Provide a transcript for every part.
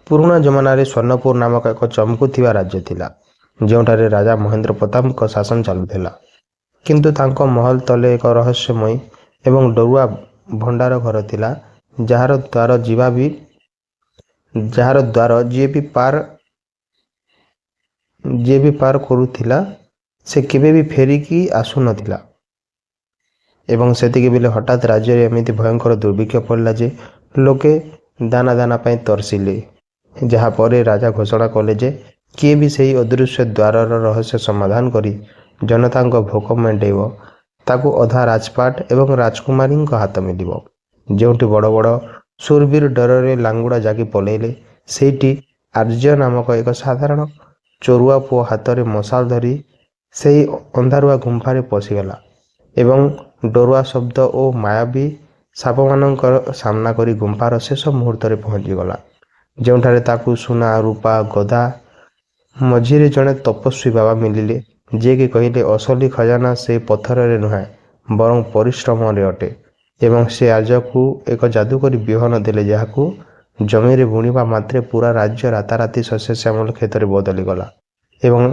ପୁରୁଣା ଜମାନାରେ ସ୍ୱର୍ଣ୍ଣପୁର ନାମକ ଏକ ଚମକୁଥିବା ରାଜ୍ୟ ଥିଲା, ଯେଉଁଠାରେ ରାଜା ମହେନ୍ଦ୍ର ପ୍ରତାପଙ୍କ ଶାସନ ଚାଲୁଥିଲା। କିନ୍ତୁ ତାଙ୍କ ମହଲ ତଳେ ଏକ ରହସ୍ୟମୟ ଏବଂ ଡରୁଆ ଭଣ୍ଡାର ଘର ଥିଲା, ଯାହାର ଦ୍ୱାର ଯିଏ ବି ପାର କରୁଥିଲା ସେ କେବେ ବି ଫେରିକି ଆସୁନଥିଲା। ଏବଂ ସେତିକିବେଳେ ହଠାତ୍ ରାଜ୍ୟରେ ଏମିତି ଭୟଙ୍କର ଦୁର୍ଭିକ୍ଷ ପଡ଼ିଲା ଯେ ଲୋକେ ଦାନା ପାଇଁ ତରସିଲେ। ଯାହା ପରେ ରାଜା ଘୋଷଣା କଲେ ଯେ କିଏ ବି ସେହି ଅଦୃଶ୍ୟ ଦ୍ୱାରର ରହସ୍ୟ ସମାଧାନ କରି ଜନତାଙ୍କ ଭୋକ ମେଣ୍ଟାଇବ, ତାକୁ ଅଧା ରାଜପାଟ ଏବଂ ରାଜକୁମାରୀଙ୍କ ହାତ ମିଳିବ। ଯେଉଁଠି ବଡ଼ ବଡ଼ ଶୂରବୀର ଡରରେ ଲାଙ୍ଗୁଡ଼ା ଜାଗି ପଳାଇଲେ, ସେଇଠି ଆର୍ଯ୍ୟ ନାମକ ଏକ ସାଧାରଣ ଚୋରୁଆ ପୁଅ ହାତରେ ମଶାଲ ଧରି ସେହି ଅନ୍ଧାରୁଆ ଗୁମ୍ଫାରେ ପଶିଗଲା ଏବଂ ଡରୁଆ ଶବ୍ଦ ଓ ମାୟାବୀ ସାପମାନଙ୍କର ସାମ୍ନା କରି ଗୁମ୍ଫାର ଶେଷ ମୁହୂର୍ତ୍ତରେ ପହଞ୍ଚିଗଲା, ଯେଉଁଠାରେ ତାକୁ ସୁନା ରୂପା ଗଦା ମଝିରେ ଜଣେ ତପସ୍ୱୀ ବାବା ମିଳିଲେ, ଯିଏକି କହିଲେ ଅସଲି ଖଜାନା ସେହି ପଥରରେ ନୁହେଁ ବରଂ ପରିଶ୍ରମରେ ଅଟେ। ଏବଂ ସେ ଆର୍ଯ୍ୟକୁ ଏକ ଯାଦୁକରୀ ବିହନ ଦେଲେ, ଯାହାକୁ ଜମିରେ ବୁଣିବା ମାତ୍ରେ ପୂରା ରାଜ୍ୟ ରାତାରାତି ଶସ୍ୟ ଶ୍ୟାମଳ କ୍ଷେତରେ ବଦଳିଗଲା। ଏବଂ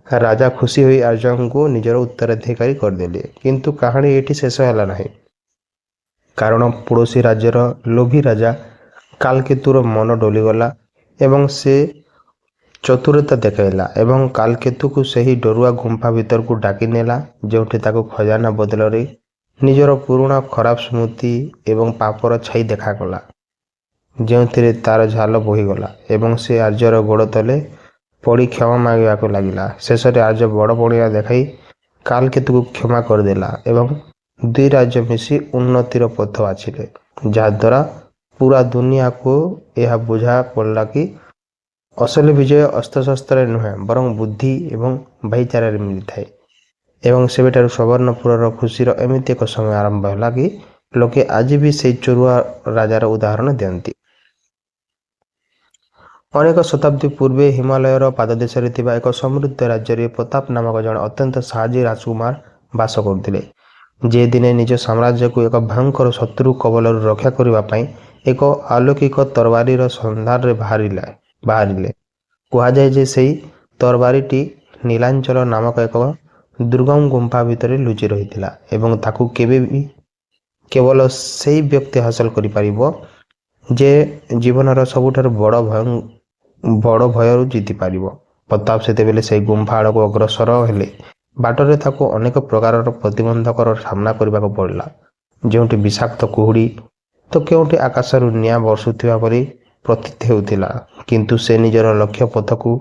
ରାଜା ଖୁସି ହୋଇ ଆର୍ଯ୍ୟଙ୍କୁ ନିଜର ଉତ୍ତରାଧିକାରୀ କରିଦେଲେ। କିନ୍ତୁ କାହାଣୀ ଏଠି ଶେଷ ହେଲା ନାହିଁ, କାରଣ ପଡ଼ୋଶୀ ରାଜ୍ୟର ଲୋଭୀ ରାଜା କାଲକେତୁର ମନ ଡୋଲିଗଲା ଏବଂ ସେ ଚତୁରତା ଦେଖାଇଲା ଏବଂ କାଲକେତୁକୁ ସେହି ଡରୁଆ ଗୁମ୍ଫା ଭିତରକୁ ଡାକି ନେଲା, ଯେଉଁଠି ତାକୁ ଖଜାନା ବଦଳରେ ନିଜର ପୁରୁଣା ଖରାପ ସ୍ମୃତି ଏବଂ ପାପର ଛାଇ ଦେଖାଗଲା, ଯେଉଁଥିରେ ତାର ଝାଳ ବୋହିଗଲା ଏବଂ ସେ ଆର୍ଯ୍ୟର ଗୋଡ଼ ତଳେ ପଡ଼ି କ୍ଷମା ମାଗିବାକୁ ଲାଗିଲା। ଶେଷରେ ଆର୍ଯ୍ୟ ବଡ଼ ପଣିଆ ଦେଖାଇ କାଲକେତୁକୁ କ୍ଷମା କରିଦେଲା ଏବଂ ଦୁଇ ରାଜ୍ୟ ମିଶି ଉନ୍ନତିର ପଥ ବାଛିଲେ, ଯାହାଦ୍ୱାରା ପୂରା ଦୁନିଆକୁ ଏହା ବୁଝା ପଡ଼ିଲା କି ଅସଲି ବିଜୟ ଅସ୍ତ୍ରଶସ୍ତ୍ରରେ ନୁହେଁ ବରଂ ବୁଦ୍ଧି ଏବଂ ଭାଇଚାରାରେ ମିଳିଥାଏ। ଏବଂ ସେବେଠାରୁ ସୁବର୍ଣ୍ଣପୁରର ଖୁସିର ଏମିତି ଏକ ସମୟ ଆରମ୍ଭ ହେଲା କି ଲୋକେ ଆଜି ବି ସେହି ଚୋରୁଆ ରାଜାର ଉଦାହରଣ ଦିଅନ୍ତି। ଅନେକ ଶତାବ୍ଦୀ ପୂର୍ବେ ହିମାଳୟର ପାଦଦେଶରେ ଥିବା ଏକ ସମୃଦ୍ଧ ରାଜ୍ୟରେ ପ୍ରତାପ ନାମକ ଜଣେ ଅତ୍ୟନ୍ତ ସାହସୀ ରାଜକୁମାର ବାସ କରୁଥିଲେ, ଯିଏ ଦିନେ ନିଜ ସାମ୍ରାଜ୍ୟକୁ ଏକ ଭୟଙ୍କର ଶତ୍ରୁ କବଳରୁ ରକ୍ଷା କରିବା ପାଇଁ ଏକ ଅଲୌକିକ ତରବାରୀର ସନ୍ଧାନରେ ବାହାରିଲେ। କୁହାଯାଏ ଯେ ସେହି ତରବାରୀଟି ନୀଳାଞ୍ଚଳ ନାମକ ଏକ ଦୁର୍ଗମ ଗୁମ୍ଫା ଭିତରେ ଲୁଚି ରହିଥିଲା ଏବଂ ତାକୁ କେବଳ ସେହି ବ୍ୟକ୍ତି ହାସଲ କରିପାରିବ ଯେ ଜୀବନର ସବୁଠାରୁ ବଡ଼ ଭୟରୁ ଜିତିପାରିବ। ପ୍ରତାପ ସେତେବେଳେ ସେହି ଗୁମ୍ଫା ଆଡ଼କୁ ଅଗ୍ରସର ହେଲେ। ବାଟରେ ତାକୁ ଅନେକ ପ୍ରକାରର ପ୍ରତିବନ୍ଧକର ସାମ୍ନା କରିବାକୁ ପଡ଼ିଲା, ଯେଉଁଠି ବିଷାକ୍ତ କୁହୁଡ଼ି ତ କେଉଁଠି ଆକାଶରୁ ନିଆଁ ବର୍ଷୁଥିବା ପରି ପ୍ରତୀତ ହେଉଥିଲା। କିନ୍ତୁ ସେ ନିଜର ଲକ୍ଷ୍ୟ ପଥକୁ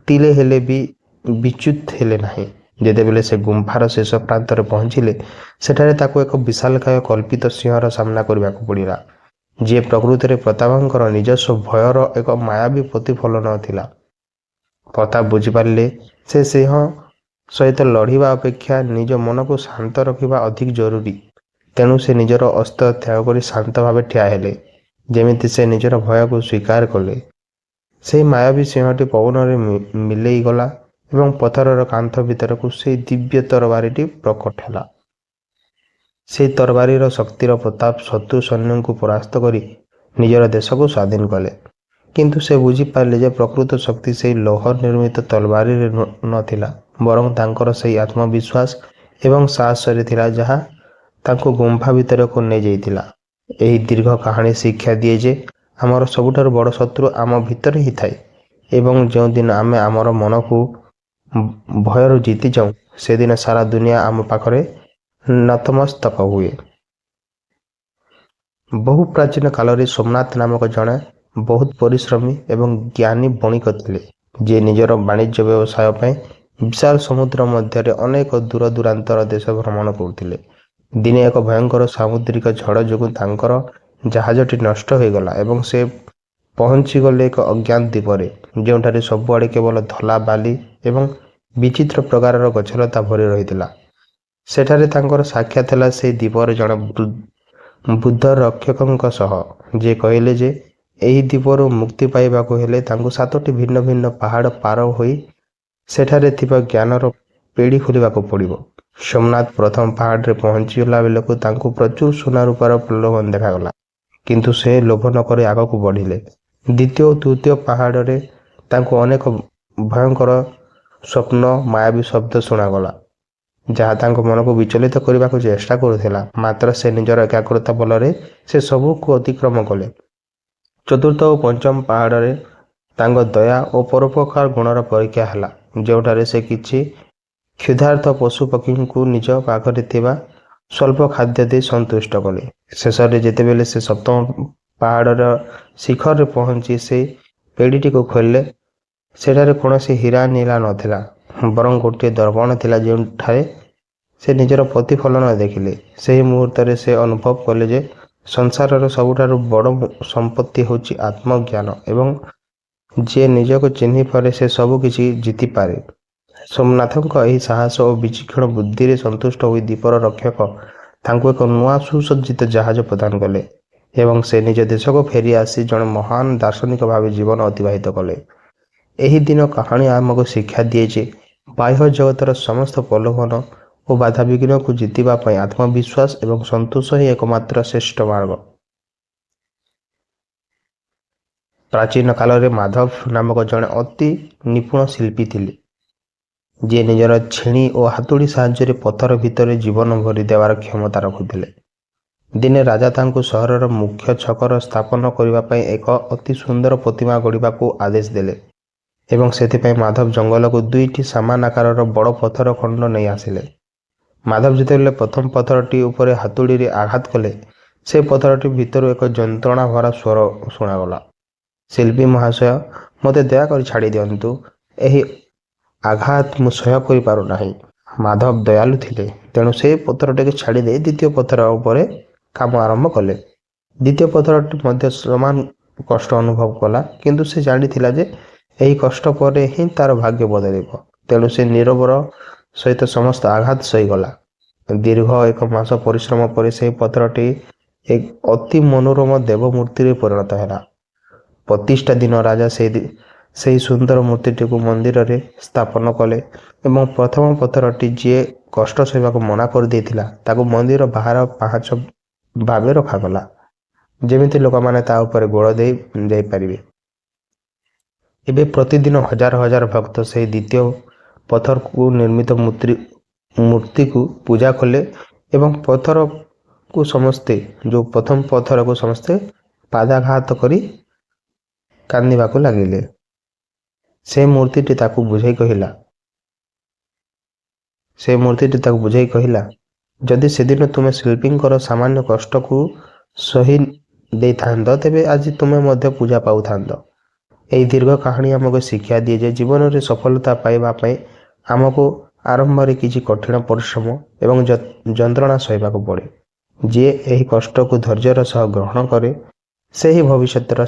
ତିଳେ ହେଲେ ବି ବିଚ୍ୟୁତ ହେଲେ ନାହିଁ। ଯେତେବେଳେ ସେ ଗୁମ୍ଫାର ଶେଷ ପ୍ରାନ୍ତରେ ପହଞ୍ଚିଲେ, ସେଠାରେ ତାକୁ ଏକ ବିଶାଳକାୟ କଳ୍ପିତ ସିଂହର ସାମ୍ନା କରିବାକୁ ପଡ଼ିଲା, ଯିଏ ପ୍ରକୃତରେ ପ୍ରତାପଙ୍କର ନିଜସ୍ୱ ଭୟର ଏକ ମାୟାବୀ ପ୍ରତିଫଳନ ଥିଲା। ପ୍ରତାପ ବୁଝିପାରିଲେ ସେ ସିଂହ ସହିତ ଲଢ଼ିବା ଅପେକ୍ଷା ନିଜ ମନକୁ ଶାନ୍ତ ରଖିବା ଅଧିକ ଜରୁରୀ। ତେଣୁ ସେ ନିଜର ଅସ୍ତ୍ର ତ୍ୟାଗ କରି ଶାନ୍ତ ଭାବେ ଠିଆ ହେଲେ, ଯେମିତି ସେ ନିଜର ଭୟକୁ ସ୍ୱୀକାର କଲେ। ସେହି ମାୟାବୀ ସିଂହଟି ପବନରେ ମିଳେଇ ଗଲା ଏବଂ ପଥରର କାନ୍ଥ ଭିତରକୁ ସେହି ଦିବ୍ୟ ତରବାରୀଟି ପ୍ରକଟ ହେଲା। ସେହି ତରବାରୀର ଶକ୍ତିର ପ୍ରତାପ ଶତ୍ରୁ ସୈନ୍ୟଙ୍କୁ ପରାସ୍ତ କରି ନିଜର ଦେଶକୁ ସ୍ୱାଧୀନ କଲେ। କିନ୍ତୁ ସେ ବୁଝିପାରିଲେ ଯେ ପ୍ରକୃତ ଶକ୍ତି ସେହି ଲୌହ ନିର୍ମିତ ତଲବାରୀରେ ନଥିଲା, ବରଂ ତାଙ୍କର ସେହି ଆତ୍ମବିଶ୍ୱାସ ଏବଂ ସାହସରେ ଥିଲା, ଯାହା ତାଙ୍କୁ ଗୁମ୍ଫା ଭିତରକୁ ନେଇଯାଇଥିଲା। ଏହି ଦୀର୍ଘ କାହାଣୀ ଶିକ୍ଷା ଦିଏ ଯେ ଆମର ସବୁଠାରୁ ବଡ଼ ଶତ୍ରୁ ଆମ ଭିତରେ ହିଁ ଥାଏ ଏବଂ ଯେଉଁଦିନ ଆମେ ଆମର ମନକୁ ଭୟରୁ ଜିତିଯାଉ, ସେଦିନ ସାରା ଦୁନିଆ ଆମ ପାଖରେ ନତମସ୍ତକ ହୁଏ। ବହୁ ପ୍ରାଚୀନ କାଳରେ ସୋମନାଥ ନାମକ ଜଣେ ବହୁତ ପରିଶ୍ରମୀ ଏବଂ ଜ୍ଞାନୀ ବଣିକ ଥିଲେ, ଯିଏ ନିଜର ବାଣିଜ୍ୟ ବ୍ୟବସାୟ ପାଇଁ ବିଶାଳ ସମୁଦ୍ର ମଧ୍ୟରେ ଅନେକ ଦୂରାନ୍ତର ଦେଶ ଭ୍ରମଣ କରୁଥିଲେ। ଦିନେ ଏକ ଭୟଙ୍କର ସାମୁଦ୍ରିକ ଝଡ଼ ଯୋଗୁଁ ତାଙ୍କର ଜାହାଜଟି ନଷ୍ଟ ହୋଇଗଲା ଏବଂ ସେ ପହଞ୍ଚିଗଲେ ଏକ ଅଜ୍ଞାତ ଦ୍ୱୀପରେ, ଯେଉଁଠାରେ ସବୁଆଡ଼େ କେବଳ ଧଳା ବାଲି ଏବଂ ବିଚିତ୍ର ପ୍ରକାରର ଗଛଲତା ଭରି ରହିଥିଲା। ସେଠାରେ ତାଙ୍କର ସାକ୍ଷାତ ହେଲା ସେହି ଦ୍ୱୀପର ଜଣେ ବୁଦ୍ଧ ରକ୍ଷକଙ୍କ ସହ, ଯିଏ କହିଲେ ଯେ ଏହି ଦ୍ୱୀପରୁ ମୁକ୍ତି ପାଇବାକୁ ହେଲେ ତାଙ୍କୁ 7ଟି ଭିନ୍ନ ଭିନ୍ନ ପାହାଡ଼ ପାର ହୋଇ ସେଠାରେ ଥିବା ଜ୍ଞାନର ପେଡ଼ି ଖୋଲିବାକୁ ପଡ଼ିବ। ସୋମନାଥ ପ୍ରଥମ ପାହାଡ଼ରେ ପହଞ୍ଚିଗଲା ବେଳକୁ ତାଙ୍କୁ ପ୍ରଚୁର ସୁନା ରୂପାର ପ୍ରଲୋଭନ ଦେଖାଗଲା, କିନ୍ତୁ ସେ ଲୋଭ ନ କରି ଆଗକୁ ବଢ଼ିଲେ ଦ୍ୱିତୀୟ ଓ ତୃତୀୟ ପାହାଡ଼ରେ ତାଙ୍କୁ ଅନେକ ଭୟଙ୍କର ସ୍ୱପ୍ନ ମାୟାବୀ ଶବ୍ଦ ଶୁଣାଗଲା, ଯାହା ତାଙ୍କ ମନକୁ ବିଚଳିତ କରିବାକୁ ଚେଷ୍ଟା କରୁଥିଲା। ମାତ୍ର ସେ ନିଜର ଏକାଗ୍ରତା ବଳରେ ସେ ସବୁକୁ ଅତିକ୍ରମ କଲେ। ଚତୁର୍ଥ ଓ ପଞ୍ଚମ ପାହାଡ଼ରେ ତାଙ୍କ ଦୟା ଓ ପରୋପକାର ଗୁଣର ପରୀକ୍ଷା ହେଲା, ଯେଉଁଠାରେ ସେ କିଛି କ୍ଷୁଧାର୍ତ ପଶୁପକ୍ଷୀଙ୍କୁ ନିଜ ପାଖରେ ଥିବା ସ୍ୱଳ୍ପ ଖାଦ୍ୟ ଦେଇ ସନ୍ତୁଷ୍ଟ କଲେ। ଶେଷରେ ଯେତେବେଳେ ସେ ସପ୍ତମ ପାହାଡ଼ର ଶିଖରରେ ପହଞ୍ଚି ସେ ପେଡ଼ିଟିକୁ ଖୋଲିଲେ, ସେଠାରେ କୌଣସି ହୀରା ନୀଳା ନଥିଲା, ବରଂ ଗୋଟିଏ ଦର୍ପଣ ଥିଲା ଯେଉଁଠାରେ ସେ ନିଜର ପ୍ରତିଫଳନ ଦେଖିଲେ। ସେହି ମୁହୂର୍ତ୍ତରେ ସେ ଅନୁଭବ କଲେ ଯେ ସଂସାରର ସବୁଠାରୁ ବଡ଼ ସମ୍ପତ୍ତି ହେଉଛି ଆତ୍ମଜ୍ଞାନ ଏବଂ ଯିଏ ନିଜକୁ ଚିହ୍ନିପାରେ ସେ ସବୁ କିଛି ଜିତିପାରେ। ସୋମନାଥଙ୍କ ଏହି ସାହସ ଓ ବିଚକ୍ଷଣ ବୁଦ୍ଧିରେ ସନ୍ତୁଷ୍ଟ ହୋଇ ଦ୍ୱୀପର ରକ୍ଷକ ତାଙ୍କୁ ଏକ ନୂଆ ସୁସଜ୍ଜିତ ଜାହାଜ ପ୍ରଦାନ କଲେ ଏବଂ ସେ ନିଜ ଦେଶକୁ ଫେରି ଆସି ଜଣେ ମହାନ ଦାର୍ଶନିକ ଭାବେ ଜୀବନ ଅତିବାହିତ କଲେ। ଏହି ଦିନ କାହାଣୀ ଆମକୁ ଶିକ୍ଷା ଦିଏ ଯେ ବାହ୍ୟ ଜଗତର ସମସ୍ତ ପ୍ରଲୋଭନ ଓ ବାଧାବିଘ୍ନକୁ ଜିତିବା ପାଇଁ ଆତ୍ମବିଶ୍ୱାସ ଏବଂ ସନ୍ତୋଷ ହିଁ ଏକମାତ୍ର ଶ୍ରେଷ୍ଠ ମାର୍ଗ। ପ୍ରାଚୀନ କାଳରେ ମାଧବ ନାମକ ଜଣେ ଅତି ନିପୁଣ ଶିଳ୍ପୀ ଥିଲେ, ଯିଏ ନିଜର ଛେଣି ଓ ହାତୁଡ଼ି ସାହାଯ୍ୟରେ ପଥର ଭିତରେ ଜୀବନ ଭରି ଦେବାର କ୍ଷମତା ରଖୁଥିଲେ। ଦିନେ ରାଜା ତାଙ୍କୁ ସହରର ମୁଖ୍ୟ ଛକର ସ୍ଥାପନ କରିବା ପାଇଁ ଏକ ଅତି ସୁନ୍ଦର ପ୍ରତିମା ଗଢ଼ିବାକୁ ଆଦେଶ ଦେଲେ ଏବଂ ସେଥିପାଇଁ ମାଧବ ଜଙ୍ଗଲକୁ 2ଟି ସମାନ ଆକାରର ବଡ଼ ପଥର ଖଣ୍ଡ ନେଇ ଆସିଲେ। ମାଧବ ଯେତେବେଳେ ପ୍ରଥମ ପଥରଟି ଉପରେ ହାତୁଡ଼ିରେ ଆଘାତ କଲେ, ସେ ପଥରଟି ଭିତରୁ ଏକ ଯନ୍ତ୍ରଣା ଭରା ସ୍ୱର ଶୁଣାଗଲା, ଶିଳ୍ପୀ ମହାଶୟ, ମୋତେ ଦୟାକରି ଛାଡ଼ି ଦିଅନ୍ତୁ, ଏହି ଆଘାତ ମୁଁ ସହ୍ୟ କରିପାରୁନାହିଁ। ମାଧବ ଦୟାଳୁ ଥିଲେ, ତେଣୁ ସେ ପଥରଟିକୁ ଛାଡ଼ି ଦେଇ ଦ୍ୱିତୀୟ ପଥର ଉପରେ କାମ ଆରମ୍ଭ କଲେ। ଦ୍ୱିତୀୟ ପଥରଟି ମଧ୍ୟ ସମାନ କଷ୍ଟ ଅନୁଭବ କଲା, କିନ୍ତୁ ସେ ଜାଣିଥିଲା ଯେ ଏହି କଷ୍ଟ ପରେ ହିଁ ତାର ଭାଗ୍ୟ ବଦଳିବ। ତେଣୁ ସେ ନୀରବର ସହିତ ସମସ୍ତ ଆଘାତ ସହିଗଲା। ଦୀର୍ଘ 1 ମାସ ପରିଶ୍ରମ ପରେ ସେହି ପଥରଟି ଏକ ଅତି ମନୋରମ ଦେବମୂର୍ତ୍ତିରେ ପରିଣତ ହେଲା। ପ୍ରତିଷ୍ଠା ଦିନ ରାଜା ସେହି ସୁନ୍ଦର ମୂର୍ତ୍ତିଟିକୁ ମନ୍ଦିରରେ ସ୍ଥାପନ କଲେ ଏବଂ ପ୍ରଥମ ପଥରଟି ଯିଏ କଷ୍ଟ ସହିବାକୁ ମନା କରିଦେଇଥିଲା, ତାକୁ ମନ୍ଦିର ବାହାର ପାହାଚ ଭାବେ ରଖାଗଲା, ଯେମିତି ଲୋକମାନେ ତା ଉପରେ ଗୋଡ଼ ଦେଇ ଯାଇପାରିବେ। ଏବେ ପ୍ରତିଦିନ ହଜାର ହଜାର ଭକ୍ତ ସେହି ଦ୍ୱିତୀୟ ପଥରକୁ ନିର୍ମିତ ମୂର୍ତ୍ତିକୁ ପୂଜା କଲେ ଏବଂ ପ୍ରଥମ ପଥରକୁ ସମସ୍ତେ ପାଦାଘାତ କରି କାନ୍ଦିବାକୁ ଲାଗିଲେ। ସେ ମୂର୍ତ୍ତିଟି ତାକୁ ବୁଝାଇ କହିଲା, ଯଦି ସେଦିନ ତୁମେ ଶିଳ୍ପୀଙ୍କର ସାମାନ୍ୟ କଷ୍ଟକୁ ସହି ଦେଇଥାନ୍ତ, ତେବେ ଆଜି ତୁମେ ମଧ୍ୟ ପୂଜା ପାଉଥାନ୍ତ। ଏହି ଦୀର୍ଘ କାହାଣୀ ଆମକୁ ଶିକ୍ଷା ଦିଏ ଯେ ଜୀବନରେ ସଫଳତା ପାଇବା ପାଇଁ ଆମକୁ ଆରମ୍ଭରେ କିଛି କଠିନ ପରିଶ୍ରମ ଏବଂ ଯନ୍ତ୍ରଣା ସହିବାକୁ ପଡ଼େ। ଯିଏ ଏହି କଷ୍ଟକୁ ଧୈର୍ଯ୍ୟର ସହ ଗ୍ରହଣ କରେ, ସେହି ଭବିଷ୍ୟତର